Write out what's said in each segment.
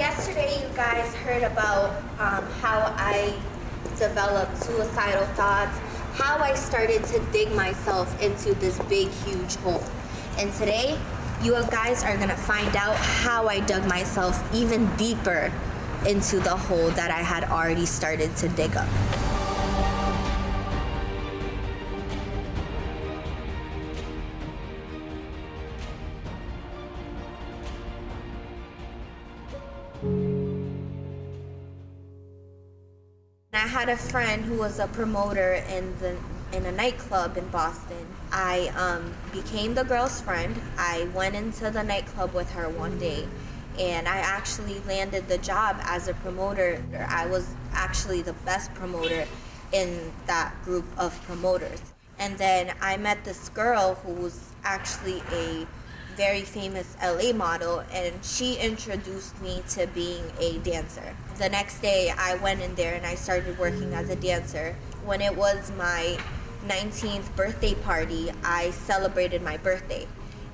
yesterday you guys heard about how I developed suicidal thoughts, how I started to dig myself into this big, huge hole. And today, you guys are gonna find out how I dug myself even deeper into the hole that I had already started to dig up. I had a friend who was a promoter in a nightclub in Boston. I became the girl's friend. I went into the nightclub with her one day, and I actually landed the job as a promoter. I was actually the best promoter in that group of promoters. And then I met this girl who was actually a very famous LA model, and she introduced me to being a dancer. The next day I went in there and I started working as a dancer. When it was my 19th birthday party, I celebrated my birthday,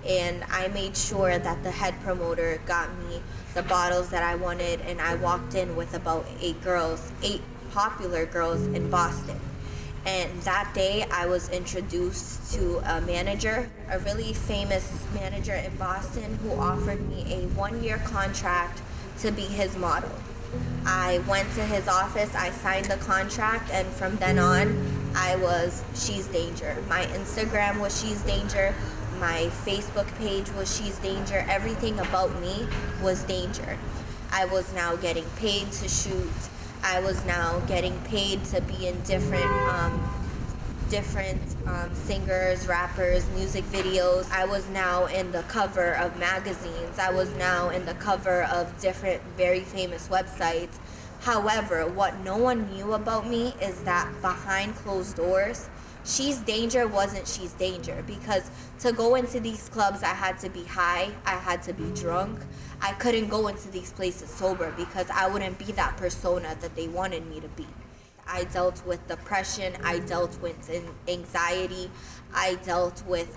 and I made sure that the head promoter got me the bottles that I wanted, and I walked in with about 8 popular girls in Boston. And that day I was introduced to a manager, a really famous manager in Boston, who offered me a 1-year contract to be his model. I went to his office, I signed the contract, and from then on, I was She's Danger. My Instagram was She's Danger, my Facebook page was She's Danger, everything about me was Danger. I was now getting paid to shoot. I was now getting paid to be in different singers, rappers, music videos. I was now in the cover of magazines. I was now in the cover of different very famous websites. However, what no one knew about me is that behind closed doors, She's Danger wasn't She's Danger, because to go into these clubs, I had to be high, I had to be drunk. I couldn't go into these places sober because I wouldn't be that persona that they wanted me to be. I dealt with depression, I dealt with anxiety, I dealt with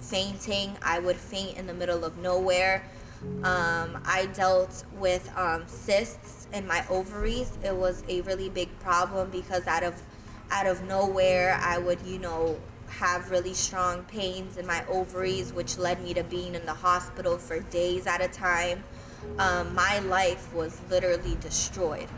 fainting. I would faint in the middle of nowhere. I dealt with cysts in my ovaries. It was a really big problem because out of nowhere I would, have really strong pains in my ovaries, which led me to being in the hospital for days at a time. My life was literally destroyed.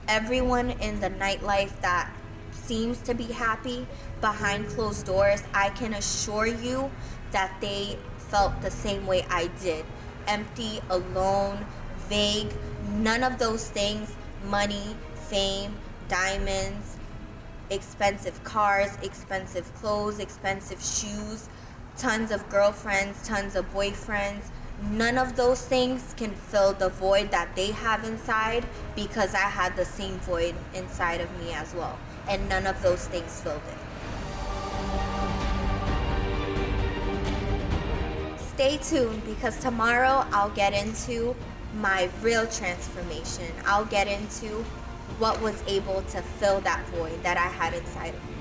Everyone in the nightlife that seems to be happy behind closed doors, I can assure you that they felt the same way I did. Empty, alone, vague, none of those things. Money, fame, diamonds, expensive cars, expensive clothes, expensive shoes, tons of girlfriends, tons of boyfriends. None of those things can fill the void that they have inside, because I had the same void inside of me as well. And none of those things filled it. Stay tuned, because tomorrow I'll get into my real transformation. I'll get into what was able to fill that void that I had inside of me.